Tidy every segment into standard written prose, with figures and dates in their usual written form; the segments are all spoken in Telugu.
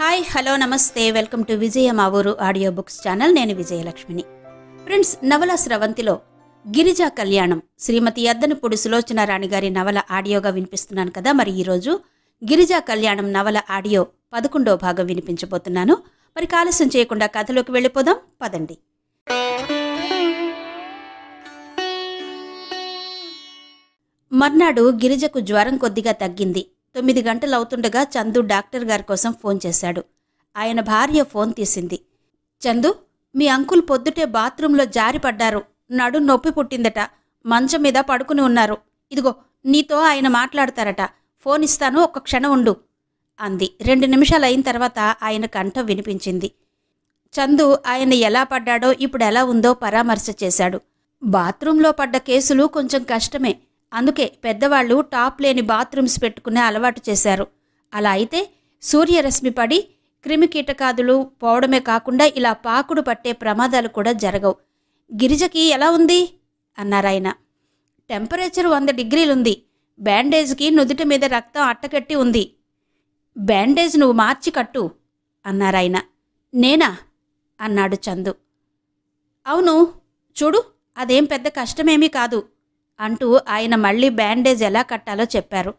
హాయ్ హలో నమస్తే వెల్కమ్ టు విజయ మా ఊరు ఆడియో బుక్స్ ఛానల్. నేను విజయలక్ష్మిని. ఫ్రెండ్స్, నవల స్రవంతిలో గిరిజా కళ్యాణం శ్రీమతి యద్దనపూడి సులోచన రాణి గారి నవల ఆడియోగా వినిపిస్తున్నాను కదా. మరి ఈరోజు గిరిజా కళ్యాణం నవల ఆడియో 11వ భాగం వినిపించబోతున్నాను. మరి ఆలస్యం చేయకుండా కథలోకి వెళ్ళిపోదాం పదండి. మర్నాడు గిరిజకు జ్వరం కొద్దిగా తగ్గింది. 9 గంటలవుతుండగా చందు డాక్టర్ గారి కోసం ఫోన్ చేశాడు. ఆయన భార్య ఫోన్ తీసింది. చందు, మీ అంకుల్ పొద్దుటే బాత్రూంలో జారిపడ్డారు. నడు నొప్పి పుట్టిందట. మంచం మీద పడుకుని ఉన్నారు. ఇదిగో నీతో ఆయన మాట్లాడతారట. ఫోన్ ఇస్తాను, ఒక్క క్షణం ఉండు అంది. 2 నిమిషాలు అయిన తర్వాత ఆయన కంఠం వినిపించింది. చందు ఆయన ఎలా పడ్డాడో ఇప్పుడు ఎలా ఉందో పరామర్శ చేశాడు. బాత్రూంలో పడ్డ కేసులు కొంచెం కష్టమే. అందుకే పెద్దవాళ్లు టాప్ లేని బాత్రూమ్స్ పెట్టుకునే అలవాటు చేశారు. అలా అయితే సూర్యరశ్మి పడి క్రిమికీటకాదులు పోవడమే కాకుండా ఇలా పాకుడు పట్టే ప్రమాదాలు కూడా జరగవు. గిరిజకి ఎలా ఉంది అన్నారాయన. టెంపరేచర్ 100 డిగ్రీలుంది. బ్యాండేజ్కి నుదుటి మీద రక్తం అట్టకట్టి ఉంది. బ్యాండేజ్ నువ్వు మార్చి కట్టు అన్నారాయన. నేనా అన్నాడు చందు. అవును, చూడు, అదేం పెద్ద కష్టమేమీ కాదు అంటూ ఆయన మళ్లీ బ్యాండేజ్ ఎలా కట్టాలో చెప్పారు.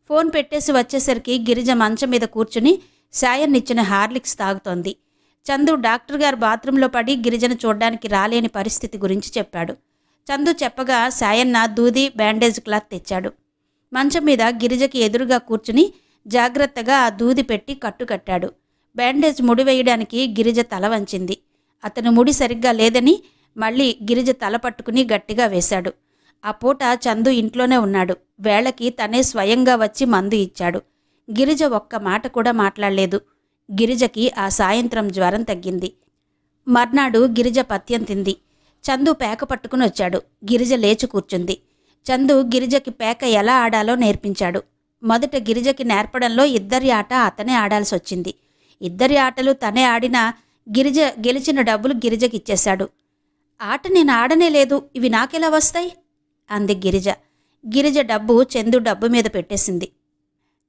ఫోన్ పెట్టేసి వచ్చేసరికి గిరిజ మంచం మీద కూర్చుని సాయన్నిచ్చిన హార్లిక్స్ తాగుతోంది. చందు డాక్టర్ గారు బాత్రూంలో పడి గిరిజను చూడ్డానికి రాలేని పరిస్థితి గురించి చెప్పాడు. చందు చెప్పగా సాయన్న దూది బ్యాండేజ్ క్లాత్ తెచ్చాడు. మంచం మీద గిరిజకి ఎదురుగా కూర్చుని జాగ్రత్తగా ఆ దూది పెట్టి కట్టుకట్టాడు. బ్యాండేజ్ ముడి వేయడానికి గిరిజ తల వంచింది. అతను ముడి సరిగ్గా లేదని మళ్లీ గిరిజ తల పట్టుకుని గట్టిగా వేశాడు. ఆ పూట చందు ఇంట్లోనే ఉన్నాడు. వేళకి తనే స్వయంగా వచ్చి మందు ఇచ్చాడు. గిరిజ ఒక్క మాట కూడా మాట్లాడలేదు. గిరిజకి ఆ సాయంత్రం జ్వరం తగ్గింది. మర్నాడు గిరిజ పత్యం తింది. చందు పేక పట్టుకుని వచ్చాడు. గిరిజ లేచి కూర్చుంది. చందు గిరిజకి పేక ఎలా ఆడాలో నేర్పించాడు. మొదట గిరిజకి నేర్పడంలో ఇద్దరి ఆట అతనే ఆడాల్సొచ్చింది. ఇద్దరి ఆటలు తనే ఆడినా గిరిజ గెలిచిన డబ్బులు గిరిజకిచ్చేశాడు. ఆట నేను ఆడనే లేదు, ఇవి నాకెలా వస్తాయి అంది గిరిజ. గిరిజ డబ్బు చందు డబ్బు మీద పెట్టేసింది.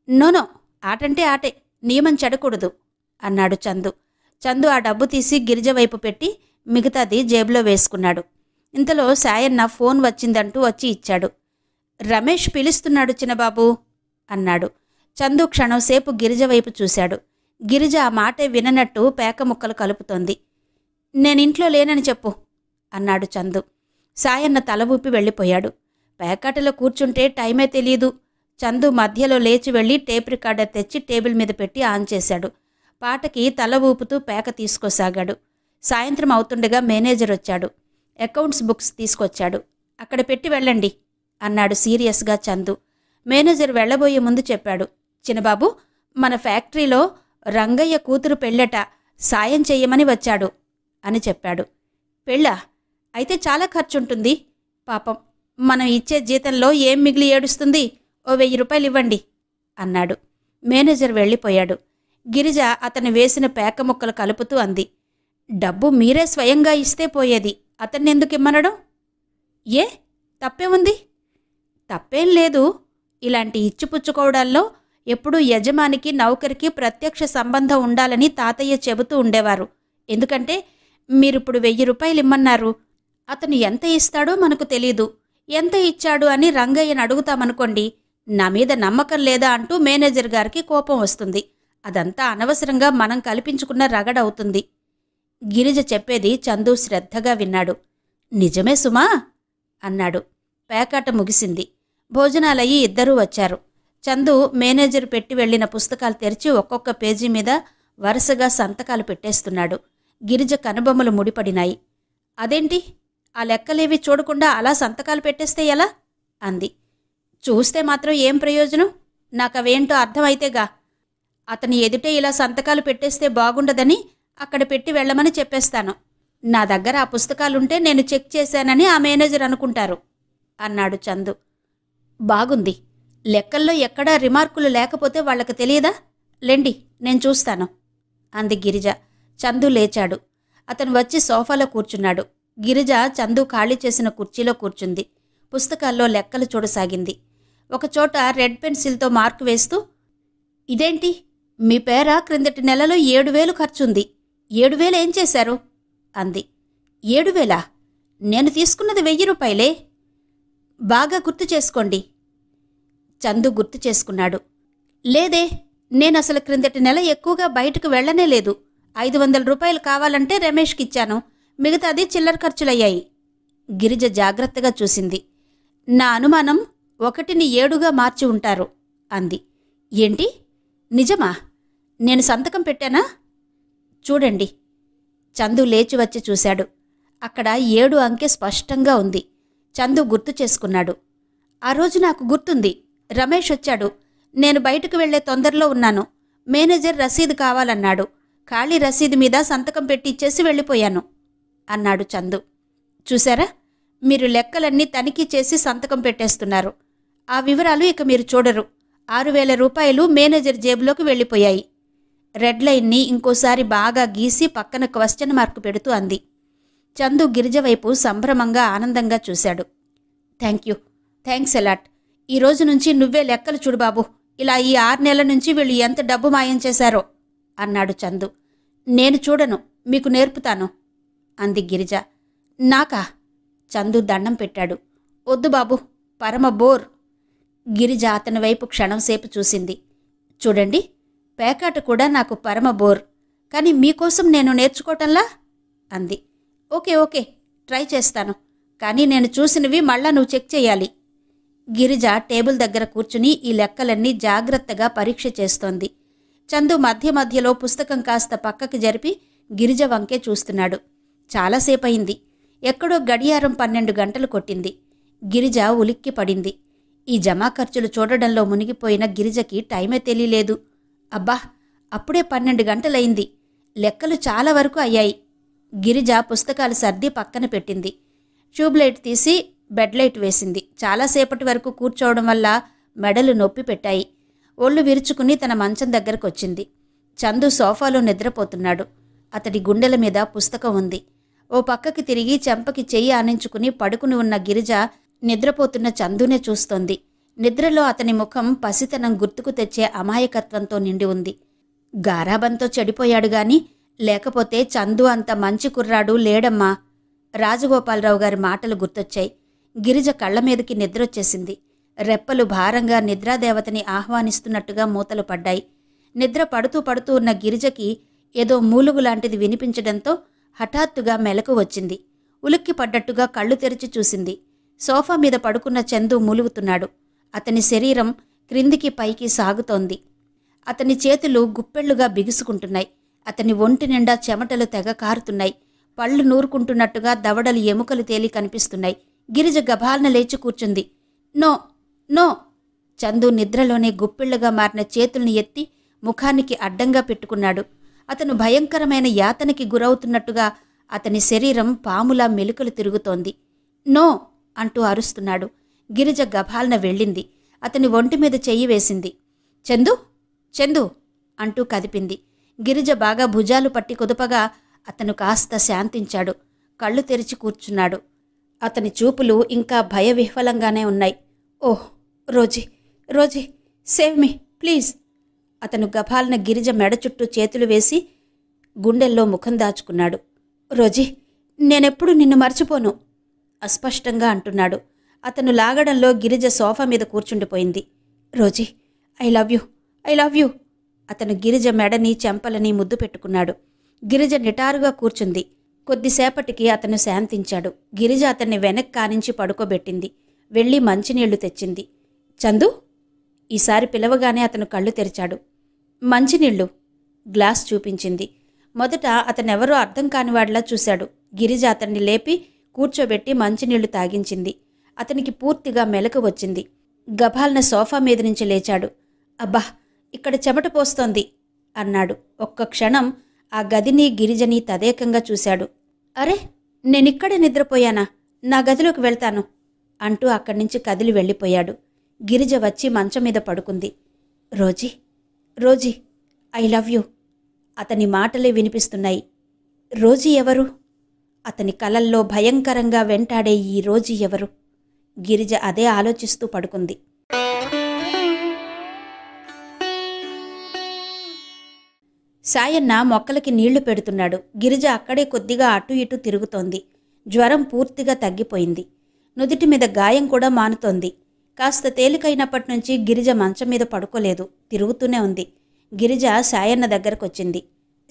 నోనో, ఆటంటే ఆటే, నియమం చెడకూడదు అన్నాడు చందు. చందు ఆ డబ్బు తీసి గిరిజ వైపు పెట్టి మిగతాది జేబులో వేసుకున్నాడు. ఇంతలో సాయన్న ఫోన్ వచ్చిందంటూ వచ్చి ఇచ్చాడు. రమేష్ పిలుస్తున్నాడు చిన్నబాబు అన్నాడు. చందు క్షణంసేపు గిరిజ వైపు చూశాడు. గిరిజ ఆ మాటే విననట్టు పేక ముక్కలు కలుపుతోంది. నేనింట్లో లేనని చెప్పు అన్నాడు చందు. సాయన్న తల ఊపి వెళ్ళిపోయాడు. పేకాటలో కూర్చుంటే టైమే తెలీదు. చందు మధ్యలో లేచి వెళ్ళి టేప్ రికార్డర్ తెచ్చి టేబుల్ మీద పెట్టి ఆన్ చేశాడు. పాటకి తల ఊపుతూ పేక తీసుకోసాగాడు. సాయంత్రం అవుతుండగా మేనేజర్ వచ్చాడు. అకౌంట్స్ బుక్స్ తీసుకొచ్చాడు. అక్కడ పెట్టి వెళ్ళండి అన్నాడు సీరియస్గా చందు. మేనేజర్ వెళ్లబోయే ముందు చెప్పాడు. చిన్నబాబు, మన ఫ్యాక్టరీలో రంగయ్య కూతురు పెళ్ళట, సాయం చెయ్యమని వచ్చాడు అని చెప్పాడు. పెళ్ళా? అయితే చాలా ఖర్చుంటుంది. పాపం, మనం ఇచ్చే జీతంలో ఏం మిగిలి ఏడుస్తుంది? ఓ 1000 రూపాయలు ఇవ్వండి అన్నాడు. మేనేజర్ వెళ్ళిపోయాడు. గిరిజ అతను వేసిన పేక ముక్కలు కలుపుతూ అంది. డబ్బు మీరే స్వయంగా ఇస్తే పోయేది, అతన్నెందుకు ఇమ్మనడం? ఏ తప్పే ఉంది? తప్పేం లేదు. ఇలాంటి ఇచ్చిపుచ్చుకోవడాల్లో ఎప్పుడూ యజమానికి నౌకరికి ప్రత్యక్ష సంబంధం ఉండాలని తాతయ్య చెబుతూ ఉండేవారు. ఎందుకంటే మీరిప్పుడు 1000 రూపాయలు ఇమ్మన్నారు. అతను ఎంత ఇస్తాడో మనకు తెలీదు. ఎంత ఇచ్చాడు అని రంగయ్యను అడుగుతామనుకోండి, నా మీద నమ్మకం లేదా అంటూ మేనేజర్ గారికి కోపం వస్తుంది. అదంతా అనవసరంగా మనం కల్పించుకున్న రగడవుతుంది. గిరిజ చెప్పేది చందు శ్రద్ధగా విన్నాడు. నిజమే సుమా అన్నాడు. పేకాట ముగిసింది. భోజనాలయ్యి ఇద్దరూ వచ్చారు. చందు మేనేజర్ పెట్టి వెళ్లిన పుస్తకాలు తెరిచి ఒక్కొక్క పేజీ మీద వరుసగా సంతకాలు పెట్టేస్తున్నాడు. గిరిజ కనుబొమ్మలు ముడిపడినాయి. అదేంటి, ఆ లెక్కలేవి చూడకుండా అలా సంతకాలు పెట్టేస్తే ఎలా అంది. చూస్తే మాత్రం ఏం ప్రయోజనం? నాకవేంటో అర్థమైతేగా. అతని ఎదుటే ఇలా సంతకాలు పెట్టేస్తే బాగుండదని అక్కడ పెట్టి వెళ్ళమని చెప్పేస్తాను. నా దగ్గర ఆ పుస్తకాలుంటే నేను చెక్ చేశానని ఆ మేనేజర్ అనుకుంటారు అన్నాడు చందు. బాగుంది. లెక్కల్లో ఎక్కడా రిమార్కులు లేకపోతే వాళ్లకు తెలియదా? లెండి, నేను చూస్తాను అంది గిరిజ. చందు లేచాడు. అతను వచ్చి సోఫాలో కూర్చున్నాడు. గిరిజ చందు ఖాళీ చేసిన కుర్చీలో కూర్చుంది. పుస్తకాల్లో లెక్కలు చూడసాగింది. ఒకచోట రెడ్ పెన్సిల్తో మార్కు వేస్తూ, ఇదేంటి మీ పేర క్రిందటి నెలలో 7,000 ఖర్చుంది. 7,000 ఏం చేశారు అంది. 7,000? నేను తీసుకున్నది 1,000 రూపాయలే. బాగా గుర్తు చేసుకోండి. చందు గుర్తు చేసుకున్నాడు. లేదే, నేనసలు క్రిందటి నెల ఎక్కువగా బయటకు వెళ్లనే లేదు. 500 రూపాయలు కావాలంటే రమేష్కిచ్చాను. మిగతాది చిల్లర ఖర్చులయ్యాయి. గిరిజ జాగ్రత్తగా చూసింది. నా అనుమానం 1ని 7గా మార్చి ఉంటారు అంది. ఏంటి, నిజమా? నేను సంతకం పెట్టానా? చూడండి. చందు లేచి వచ్చి చూశాడు. అక్కడ 7 అంకె స్పష్టంగా ఉంది. చందు గుర్తు చేసుకున్నాడు. ఆ రోజు నాకు గుర్తుంది. రమేష్ వచ్చాడు. నేను బయటకు వెళ్లే తొందరలో ఉన్నాను. మేనేజర్ రసీదు కావాలన్నాడు. ఖాళీ రసీదు మీద సంతకం పెట్టి ఇచ్చేసి వెళ్ళిపోయాను అన్నాడు చందు. చూశారా, మీరు లెక్కలన్నీ తనిఖీ చేసి సంతకం పెట్టేస్తున్నారు. ఆ వివరాలు ఇక మీరు చూడరు. 6,000 రూపాయలు మేనేజర్ జేబులోకి వెళ్ళిపోయాయి. రెడ్ లైన్ని ఇంకోసారి బాగా గీసి పక్కన క్వశ్చన్ మార్కు పెడుతూ అంది. చందు గిరిజ వైపు సంభ్రమంగా ఆనందంగా చూశాడు. Thanks allot. ఈ రోజు నుంచి నువ్వే లెక్కలు చూడు బాబు. ఇలా ఈ 6 నెలల నుంచి వీళ్ళు ఎంత డబ్బు మాయం చేశారో అన్నాడు చందు. నేను చూడను, మీకు నేర్పుతాను అంది గిరిజ. నాకా? చందు దండం పెట్టాడు. వద్దు బాబు, పరమ బోర్. గిరిజ అతని వైపు క్షణంసేపు చూసింది. చూడండి, పేకాట కూడా నాకు పరమ బోర్. కానీ మీకోసం నేను నేర్చుకోవటంలా అంది. ఓకే, ట్రై చేస్తాను. కానీ నేను చూసినవి మళ్ళా నువ్వు చెక్ చేయాలి. గిరిజ టేబుల్ దగ్గర కూర్చుని ఈ లెక్కలన్నీ జాగ్రత్తగా పరీక్ష చేస్తోంది. చందు మధ్య మధ్యలో పుస్తకం కాస్త పక్కకి జరిపి గిరిజ వంకే చూస్తున్నాడు. చాలాసేపయింది. ఎక్కడో గడియారం 12 గంటలు కొట్టింది. గిరిజ ఉలిక్కి పడింది. ఈ జమా ఖర్చులు చూడడంలో మునిగిపోయిన గిరిజకి టైమే తెలియలేదు. అబ్బా, అప్పుడే 12 గంటలయింది. లెక్కలు చాలా వరకు అయ్యాయి. గిరిజ పుస్తకాలు సర్ది పక్కన పెట్టింది. ట్యూబ్లైట్ తీసి బెడ్లైట్ వేసింది. చాలాసేపటి వరకు కూర్చోవడం వల్ల మెడలు నొప్పి పెట్టాయి. ఒళ్ళు విరుచుకుని తన మంచం దగ్గరకొచ్చింది. చందు సోఫాలో నిద్రపోతున్నాడు. అతడి గుండెల మీద పుస్తకం ఉంది. ఓ పక్కకి తిరిగి చెంపకి చెయ్యి ఆనించుకుని పడుకుని ఉన్న గిరిజ నిద్రపోతున్న చందునే చూస్తోంది. నిద్రలో అతని ముఖం పసితనం గుర్తుకు తెచ్చే అమాయకత్వంతో నిండి ఉంది. గారాబంతో చెడిపోయాడుగాని, లేకపోతే చందు అంత మంచి కుర్రాడు లేడమ్మా. రాజగోపాలరావు గారి మాటలు గుర్తొచ్చాయి. గిరిజ కళ్లమీదకి నిద్రొచ్చేసింది. రెప్పలు భారంగా నిద్రాదేవతని ఆహ్వానిస్తున్నట్టుగా మూతలు పడ్డాయి. నిద్ర పడుతూ పడుతూ ఉన్న గిరిజకి ఏదో మూలుగులాంటిది వినిపించడంతో హఠాత్తుగా మెలకు వచ్చింది. ఉలిక్కి పడ్డట్టుగా కళ్ళు తెరిచి చూసింది. సోఫా మీద పడుకున్న చందు మూలుగుతున్నాడు. అతని శరీరం క్రిందికి పైకి సాగుతోంది. అతని చేతులు గుప్పెళ్లుగా బిగుసుకుంటున్నాయి. అతని ఒంటి నిండా చెమటలు తెగ కారుతున్నాయి. పళ్ళు నూరుకుంటున్నట్టుగా దవడలు ఎముకలు తేలి కనిపిస్తున్నాయి. గిరిజ గభాలన లేచి కూర్చుంది. నో! చందు నిద్రలోనే గుప్పిళ్లుగా మారిన చేతుల్ని ఎత్తి ముఖానికి అడ్డంగా పెట్టుకున్నాడు. అతను భయంకరమైన యాతనకి గురవుతున్నట్టుగా అతని శరీరం పాములా మెలికలు తిరుగుతోంది. నో అంటూ అరుస్తున్నాడు. గిరిజ గభాలన వెళ్ళింది. అతని ఒంటి మీద చెయ్యి వేసింది. చందు అంటూ కదిపింది. గిరిజ బాగా భుజాలు పట్టి కుదుపగా అతను కాస్త శాంతించాడు. కళ్ళు తెరిచి కూర్చున్నాడు. అతని చూపులు ఇంకా భయవిహ్వలంగానే ఉన్నాయి. ఓహ్ రోజీ, సేవ్ మీ ప్లీజ్. అతను గభాలన గిరిజ మెడ చుట్టూ చేతులు వేసి గుండెల్లో ముఖం దాచుకున్నాడు. రోజీ, నేనెప్పుడు నిన్ను మర్చిపోను అస్పష్టంగా అంటున్నాడు. అతను లాగడంలో గిరిజ సోఫా మీద కూర్చుండిపోయింది. Rosy, I love you. అతను గిరిజ మెడని చెంపలని ముద్దు పెట్టుకున్నాడు. గిరిజ నిటారుగా కూర్చుంది. కొద్దిసేపటికి అతను శాంతించాడు. గిరిజ అతన్ని వెనక్కి కానించి పడుకోబెట్టింది. వెళ్ళి మంచినీళ్లు తెచ్చింది. చందు, ఈసారి పిలవగానే అతను కళ్ళు తెరిచాడు. మంచినీళ్లు గ్లాస్ చూపించింది. మొదట అతనెవరో అర్థం కానివాడిలా చూశాడు. గిరిజ అతన్ని లేపి కూర్చోబెట్టి మంచినీళ్లు తాగించింది. అతనికి పూర్తిగా మెలకు వచ్చింది. గభాలన సోఫా మీద నుంచి లేచాడు. అబ్బా, ఇక్కడ చెమట పోస్తోంది అన్నాడు. ఒక్క క్షణం ఆ గదిని గిరిజని తదేకంగా చూశాడు. అరే, నేనిక్కడే నిద్రపోయానా? నా గదిలోకి వెళ్తాను అంటూ అక్కడి నుంచి కదిలి వెళ్ళిపోయాడు. గిరిజ వచ్చి మంచం మీద పడుకుంది. Rosie, I love you. అతని మాటలే వినిపిస్తున్నాయి. రోజీ ఎవరు? అతని కలల్లో భయంకరంగా వెంటాడే ఈ రోజీ ఎవరు? గిరిజ అదే ఆలోచిస్తూ పడుకుంది. సాయన్న మొక్కలకి నీళ్లు పెడుతున్నాడు. గిరిజ అక్కడే కొద్దిగా అటు ఇటు తిరుగుతోంది. జ్వరం పూర్తిగా తగ్గిపోయింది. నుదిటి మీద గాయం కూడా మానుతోంది. కాస్త తేలికైనప్పటినుంచి గిరిజ మంచం మీద పడుకోలేదు, తిరుగుతూనే ఉంది. గిరిజ సాయన్న దగ్గరకొచ్చింది.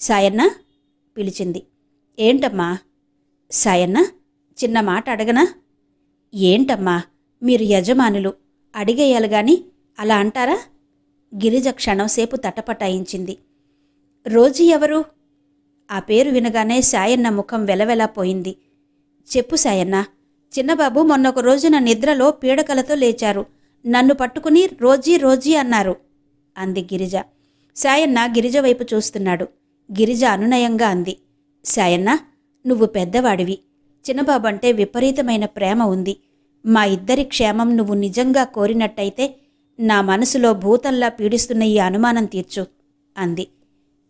సాయన్న పిలిచింది. ఏంటమ్మా? సాయన్న, చిన్న మాట అడగనా? ఏంటమ్మా, మీరు యజమానులు, అడిగేయాలి గాని అలా అంటారా? గిరిజ క్షణంసేపు తటపటాయించింది. రోజీ ఎవరు? ఆ పేరు వినగానే సాయన్న ముఖం వెలవెలా పోయింది. చెప్పు సాయన్న, చిన్నబాబు మొన్నొక రోజున నిద్రలో పీడకలతో లేచారు. నన్ను పట్టుకుని రోజీ రోజీ అన్నారు అంది గిరిజ. సాయన్న గిరిజ వైపు చూస్తున్నాడు. గిరిజ అనునయంగా అంది. సాయన్న, నువ్వు పెద్దవాడివి. చిన్నబాబంటే విపరీతమైన ప్రేమ ఉంది. మా ఇద్దరి క్షేమం నువ్వు నిజంగా కోరినట్టయితే నా మనసులో భూతంలా పీడిస్తున్న ఈ అనుమానం తీర్చు అంది.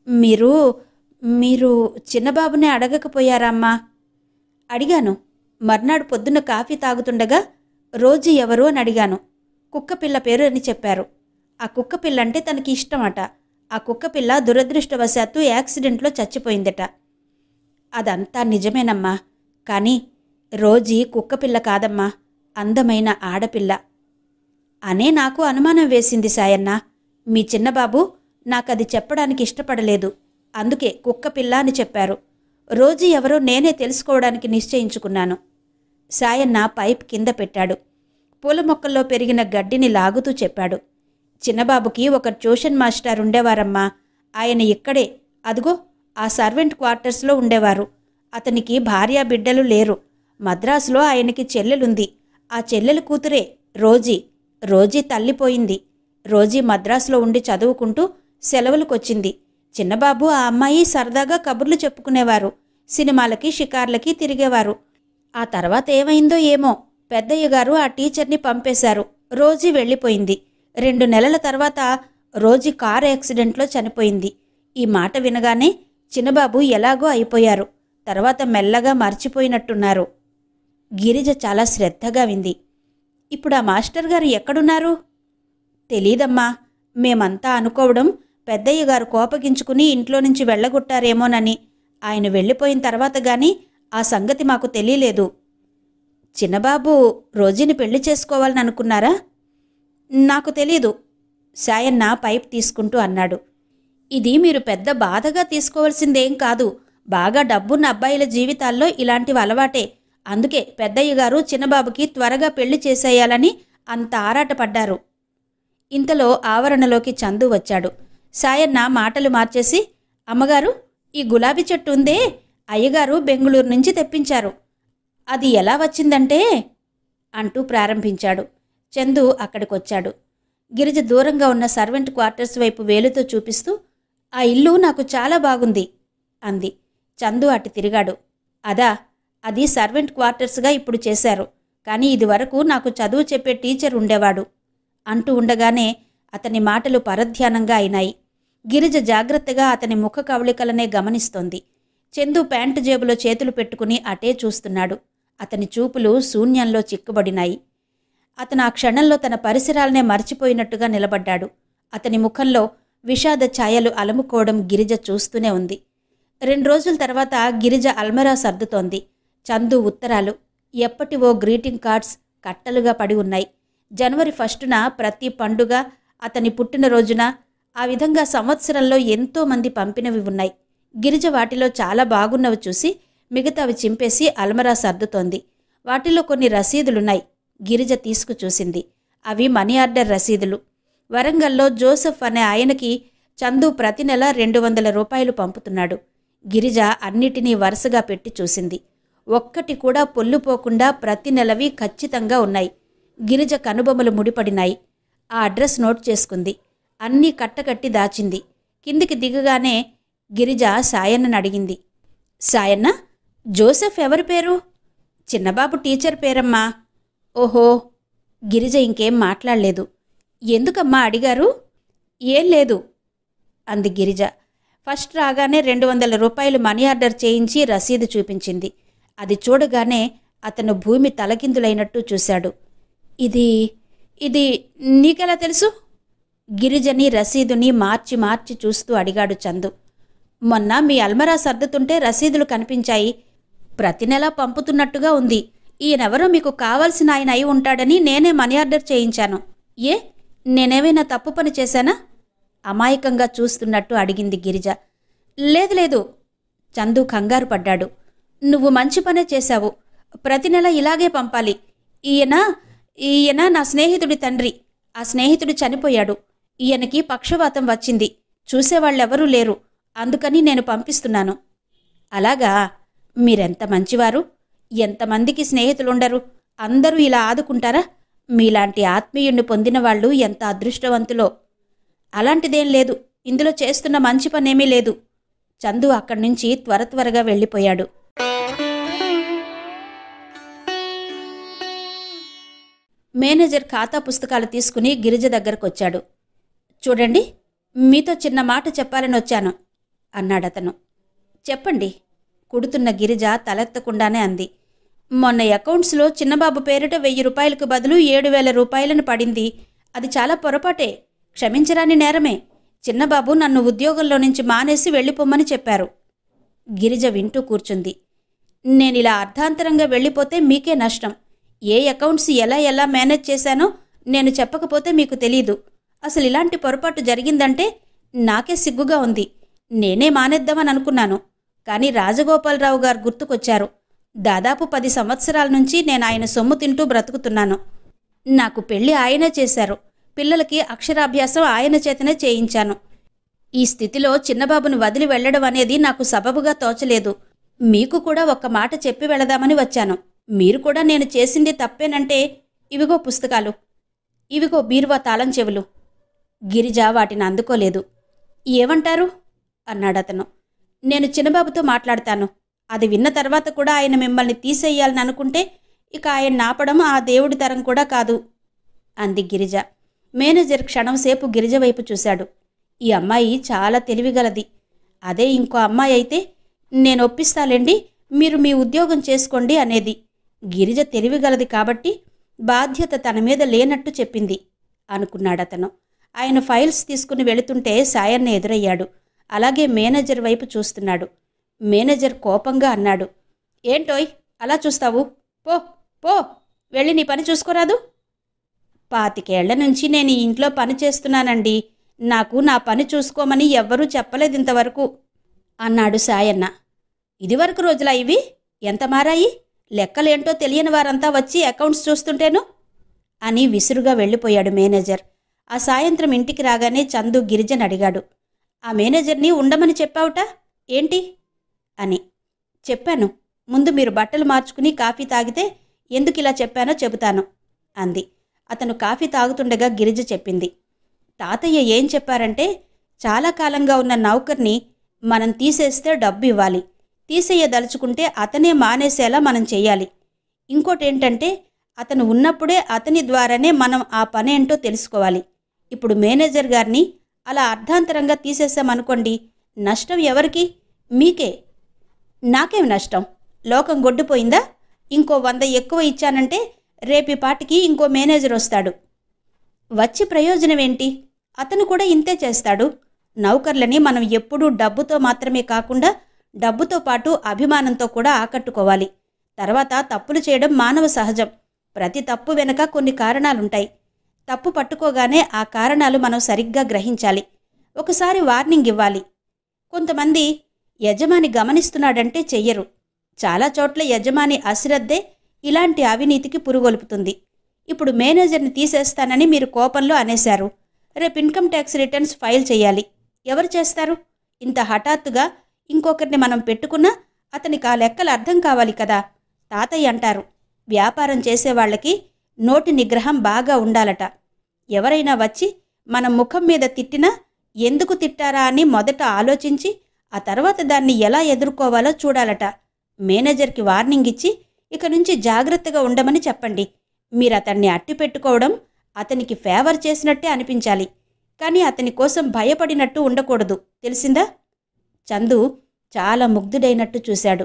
మీరు చిన్నబాబునే అడగకపోయారమ్మా? అడిగాను. మర్నాడు పొద్దున్న కాఫీ తాగుతుండగా రోజీ ఎవరు అని అడిగాను. కుక్కపిల్ల పేరు అని చెప్పారు. ఆ కుక్కపిల్లంటే తనకి ఇష్టమట. ఆ కుక్కపిల్ల దురదృష్టవశాత్తు యాక్సిడెంట్లో చచ్చిపోయిందట. అదంతా నిజమేనమ్మా, కానీ రోజీ కుక్కపిల్ల కాదమ్మా, అందమైన ఆడపిల్ల అనే నాకు అనుమానం వేసింది సాయన్న. మీ చిన్నబాబు నాకది చెప్పడానికి ఇష్టపడలేదు. అందుకే కుక్కపిల్ల అని చెప్పారు. రోజీ ఎవరో నేనే తెలుసుకోవడానికి నిశ్చయించుకున్నాను. సాయన్న పైప్ కింద పెట్టాడు. పూల మొక్కల్లో పెరిగిన గడ్డిని లాగుతూ చెప్పాడు. చిన్నబాబుకి ఒక ట్యూషన్ మాస్టర్ ఉండేవారమ్మా. ఆయన ఇక్కడే, అదిగో ఆ సర్వెంట్ క్వార్టర్స్లో ఉండేవారు. అతనికి భార్యా బిడ్డలు లేరు. మద్రాసులో ఆయనకి చెల్లెలుంది. ఆ చెల్లెలు కూతురే రోజీ. రోజీ తల్లిపోయింది. రోజీ మద్రాసులో ఉండి చదువుకుంటూ సెలవులకొచ్చింది. చిన్నబాబు ఆ అమ్మాయి సరదాగా కబుర్లు చెప్పుకునేవారు. సినిమాలకి షికార్లకి తిరిగేవారు. ఆ తర్వాత ఏమైందో ఏమో, పెద్దయ్యగారు ఆ టీచర్ని పంపేశారు. రోజీ వెళ్ళిపోయింది. 2 నెలల తర్వాత రోజీ కారు యాక్సిడెంట్లో చనిపోయింది. ఈ మాట వినగానే చిన్నబాబు ఎలాగో అయిపోయారు. తర్వాత మెల్లగా మర్చిపోయినట్టున్నారు. గిరిజ చాలా శ్రద్ధగా వింది. ఇప్పుడు ఆ మాస్టర్ గారు ఎక్కడున్నారు? తెలీదమ్మా. మేమంతా అనుకోవడం పెద్దయ్యగారు కోపగించుకుని ఇంట్లో నుంచి వెళ్ళగొట్టారేమోనని. ఆయన వెళ్ళిపోయిన తర్వాత గాని ఆ సంగతి మాకు తెలియలేదు. చిన్నబాబు రోజీని పెళ్లి చేసుకోవాలని అనుకున్నారా? నాకు తెలీదు, సాయన్న పైప్ తీసుకుంటూ అన్నాడు. ఇది మీరు పెద్ద బాధగా తీసుకోవాల్సిందేం కాదు. బాగా డబ్బున్న అబ్బాయిల జీవితాల్లో ఇలాంటివి అలవాటే. అందుకే పెద్దయ్యగారు చిన్నబాబుకి త్వరగా పెళ్లి చేసేయాలని అంత ఆరాటపడ్డారు. ఇంతలో ఆవరణలోకి చందు వచ్చాడు. సాయన్న మాటలు మార్చేసి, అమ్మగారు, ఈ గులాబీ చెట్టు ఉందే, అయ్యగారు బెంగుళూరు నుంచి తెప్పించారు. అది ఎలా వచ్చిందంటే అంటూ ప్రారంభించాడు. చందు అక్కడికొచ్చాడు. గిరిజ దూరంగా ఉన్న సర్వెంట్ క్వార్టర్స్ వైపు వేలుతో చూపిస్తూ, ఆ ఇల్లు నాకు చాలా బాగుంది అంది. చందు అటు తిరిగాడు. అదా, అది సర్వెంట్ క్వార్టర్స్గా ఇప్పుడు చేశారు. కానీ ఇదివరకు నాకు చదువు చెప్పే టీచర్ ఉండేవాడు అంటూ ఉండగానే అతని మాటలు పరధ్యానంగా అయినాయి. గిరిజ జాగ్రత్తగా అతని ముఖ కవళికలనే గమనిస్తోంది. చందు ప్యాంటు జేబులో చేతులు పెట్టుకుని అటే చూస్తున్నాడు. అతని చూపులు శూన్యంలో చిక్కుబడినాయి. అతను ఆ క్షణంలో తన పరిసరాలనే మర్చిపోయినట్టుగా నిలబడ్డాడు. అతని ముఖంలో విషాద ఛాయలు అలముకోవడం గిరిజ చూస్తూనే ఉంది. 2 రోజుల తర్వాత గిరిజ అల్మరా సర్దుతోంది. చందు ఉత్తరాలు, ఎప్పటివో గ్రీటింగ్ కార్డ్స్ కట్టలుగా పడి ఉన్నాయి. జనవరి 1న ప్రతి పండుగ, అతని పుట్టినరోజున, ఆ విధంగా సంవత్సరంలో ఎంతోమంది పంపినవి ఉన్నాయి. గిరిజ వాటిలో చాలా బాగున్నవి చూసి మిగతావి చింపేసి అల్మరా సర్దుతోంది. వాటిలో కొన్ని రసీదులున్నాయి. గిరిజ తీసుకు చూసింది. అవి మనీ ఆర్డర్ రసీదులు. వరంగల్లో జోసెఫ్ అనే ఆయనకి చందు ప్రతి నెల 200 రూపాయలు పంపుతున్నాడు. గిరిజ అన్నిటినీ వరుసగా పెట్టి చూసింది. ఒక్కటి కూడా పొల్లుపోకుండా ప్రతి నెలవి ఖచ్చితంగా ఉన్నాయి. గిరిజ కనుబొమ్మలు ముడిపడినాయి. ఆ అడ్రస్ నోట్ చేసుకుంది. అన్నీ కట్టకట్టి దాచింది. కిందికి దిగగానే గిరిజ సాయన్నను అడిగింది. సాయన్న, జోసెఫ్ ఎవరి పేరు? చిన్నబాబు టీచర్ పేరమ్మా. ఓహో. గిరిజ ఇంకేం మాట్లాడలేదు. ఎందుకమ్మా అడిగారు? ఏం లేదు అంది గిరిజ. ఫస్ట్ రాగానే 200 రూపాయలు మనీ ఆర్డర్ చేయించి రసీదు చూపించింది. అది చూడగానే అతను భూమి తలకిందులైనట్టు చూశాడు. ఇది నీకెలా తెలుసు? గిరిజని రసీదుని మార్చి మార్చి చూస్తూ అడిగాడు చందు. మొన్న మీ అల్మరా సర్దుతుంటే రసీదులు కనిపించాయి. ప్రతి నెల పంపుతున్నట్టుగా ఉంది. ఈయనెవరో మీకు కావాల్సిన ఆయన అయి ఉంటాడని నేనే మనీ ఆర్డర్ చేయించాను. ఏ, నేనేమైనా తప్పు పని చేశానా? అమాయకంగా చూస్తున్నట్టు అడిగింది గిరిజ. లేదు లేదు, చందు కంగారు పడ్డాడు. నువ్వు మంచి పనే చేశావు. ప్రతి నెల ఇలాగే పంపాలి. ఈయన ఈయన నా స్నేహితుడి తండ్రి. ఆ స్నేహితుడు చనిపోయాడు. ఈయనకి పక్షవాతం వచ్చింది. చూసేవాళ్ళెవరూ లేరు. అందుకని నేను పంపిస్తున్నాను. అలాగా? మీరెంత మంచివారు. ఎంతమందికి స్నేహితులుండరు. అందరూ ఇలా ఆదుకుంటారా? మీలాంటి ఆత్మీయుణ్ణి పొందిన వాళ్ళు ఎంత అదృష్టవంతులో. అలాంటిదేం లేదు. ఇందులో చేస్తున్న మంచి పనేమీ లేదు. చందు అక్కడి నుంచి త్వరగా వెళ్ళిపోయాడు. మేనేజర్ ఖాతా పుస్తకాలు తీసుకుని గిరిజ దగ్గరకొచ్చాడు. చూడండి, మీతో చిన్న మాట చెప్పాలని వచ్చాను అన్నాడతను. చెప్పండి, కుడుతున్న గిరిజ తలెత్తకుండానే అంది. మొన్న అకౌంట్స్లో చిన్నబాబు పేరిట 1000 రూపాయలకు బదులు 7,000 రూపాయలను పడింది. అది చాలా పొరపాటే, క్షమించరాని నేరమే. చిన్నబాబు నన్ను ఉద్యోగంలో నుంచి మానేసి వెళ్ళిపోమ్మని చెప్పారు. గిరిజ వింటూ కూర్చుంది. నేనిలా అర్ధాంతరంగా వెళ్ళిపోతే మీకే నష్టం. ఏ అకౌంట్స్ ఎలా మేనేజ్ చేశానో నేను చెప్పకపోతే మీకు తెలీదు. అసలు ఇలాంటి పొరపాటు జరిగిందంటే నాకే సిగ్గుగా ఉంది. నేనే మానేద్దామని అనుకున్నాను. కానీ రాజగోపాలరావు గారు గుర్తుకొచ్చారు. దాదాపు 10 సంవత్సరాల నుంచి నేను ఆయన సొమ్ము తింటూ బ్రతుకుతున్నాను. నాకు పెళ్లి ఆయనే చేశారు. పిల్లలకి అక్షరాభ్యాసం ఆయన చేతనే చేయించాను. ఈ స్థితిలో చిన్నబాబును వదిలి వెళ్లడం అనేది నాకు సబబుగా తోచలేదు. మీకు కూడా ఒక్క మాట చెప్పి వెళదామని వచ్చాను. మీరు కూడా నేను చేసింది తప్పేనంటే ఇవిగో పుస్తకాలు, ఇవిగో బీరువా తాళం చెవులు. గిరిజ వాటిని అందుకోలేదు. ఏమంటారు అన్నాడతను. నేను చిన్నబాబుతో మాట్లాడతాను. అది విన్న తర్వాత కూడా ఆయన మిమ్మల్ని తీసేయాలని అనుకుంటే ఇక ఆయన ఆపడం ఆ దేవుడి తరం కూడా కాదు అంది గిరిజ. మేనేజర్ క్షణంసేపు గిరిజ వైపు చూశాడు. ఈ అమ్మాయి చాలా తెలివిగలది. అదే ఇంకో అమ్మాయి అయితే నేను ఒప్పిస్తాలేండి, మీరు మీ ఉద్యోగం చేసుకోండి అనేది. గిరిజ తెలివిగలది కాబట్టి బాధ్యత తన మీద లేనట్టు చెప్పింది అనుకున్నాడతను. ఆయన ఫైల్స్ తీసుకుని వెళుతుంటే సాయన్న ఎదురయ్యాడు. అలాగే మేనేజర్ వైపు చూస్తున్నాడు. మేనేజర్ కోపంగా అన్నాడు. ఏంటోయ్ అలా చూస్తావు? పో పో, వెళ్ళి నీ పని చూసుకోరాదు. 25 ఏళ్ల నుంచి నేను ఈ ఇంట్లో పని చేస్తున్నానండి. నాకు నా పని చూసుకోమని ఎవ్వరూ చెప్పలేదు ఇంతవరకు అన్నాడు సాయన్న. ఇదివరకు రోజులా ఇవి? ఎంత మారాయి? లెక్కలేంటో తెలియని వారంతా వచ్చి అకౌంట్స్ చూస్తుంటేను అని విసురుగా వెళ్ళిపోయాడు మేనేజర్. ఆ సాయంత్రం ఇంటికి రాగానే చందు గిరిజన్ అడిగాడు. ఆ మేనేజర్ని ఉండమని చెప్పావుట ఏంటి అని. చెప్పాను. ముందు మీరు బట్టలు మార్చుకుని కాఫీ తాగితే ఎందుకు ఇలా చెప్పానో చెబుతాను అంది. అతను కాఫీ తాగుతుండగా గిరిజ చెప్పింది. తాతయ్య ఏం చెప్పారంటే, చాలా కాలంగా ఉన్న నౌకర్ని మనం తీసేస్తే డబ్బు ఇవ్వాలి. తీసేయదలుచుకుంటే అతనే మానేసేలా మనం చెయ్యాలి. ఇంకోటేంటంటే, అతను ఉన్నప్పుడే అతని ద్వారానే మనం ఆ పనేంటో తెలుసుకోవాలి. ఇప్పుడు మేనేజర్ గారిని అలా అర్ధాంతరంగా తీసేసామనుకోండి, నష్టం ఎవరికి? మీకే. నాకేం నష్టం? లోకం గొడ్డుపోయిందా? ఇంకో 100 ఎక్కువ ఇచ్చానంటే రేపి పాటికి ఇంకో మేనేజర్ వస్తాడు. వచ్చి ప్రయోజనమేంటి? అతను కూడా ఇంతే చేస్తాడు. నౌకర్లని మనం ఎప్పుడూ డబ్బుతో మాత్రమే కాకుండా డబ్బుతో పాటు అభిమానంతో కూడా ఆకట్టుకోవాలి. తర్వాత తప్పులు చేయడం మానవ సహజం. ప్రతి తప్పు వెనుక కొన్ని కారణాలుంటాయి. తప్పు పట్టుకోగానే ఆ కారణాలు మనం సరిగ్గా గ్రహించాలి. ఒకసారి వార్నింగ్ ఇవ్వాలి. కొంతమంది యజమాని గమనిస్తున్నాడంటే చెయ్యరు. చాలా చోట్ల యజమాని అశ్రద్ధే ఇలాంటి అవినీతికి పురుగొల్పుతుంది. ఇప్పుడు మేనేజర్ని తీసేస్తానని మీరు కోపంలో అనేశారు. రేపు ఇన్కమ్ ట్యాక్స్ రిటర్న్స్ ఫైల్ చేయాలి. ఎవరు చేస్తారు? ఇంత హఠాత్తుగా ఇంకొకరిని మనం పెట్టుకున్నా అతనికి ఆ లెక్కలు అర్థం కావాలి కదా. తాతయ్య అంటారు, వ్యాపారం చేసేవాళ్లకి నోటి నిగ్రహం బాగా ఉండాలట. ఎవరైనా వచ్చి మన ముఖం మీద తిట్టినా ఎందుకు తిట్టారా అని మొదట ఆలోచించి ఆ తర్వాత దాన్ని ఎలా ఎదుర్కోవాలో చూడాలట. మేనేజర్కి వార్నింగ్ ఇచ్చి ఇక నుంచి జాగ్రత్తగా ఉండమని చెప్పండి. మీరు అతన్ని అట్టి పెట్టుకోవడం అతనికి ఫేవర్ చేసినట్టే అనిపించాలి, కానీ అతని కోసం భయపడినట్టు ఉండకూడదు. తెలిసిందా? చందు చాలా ముగ్ధుడైనట్టు చూశాడు.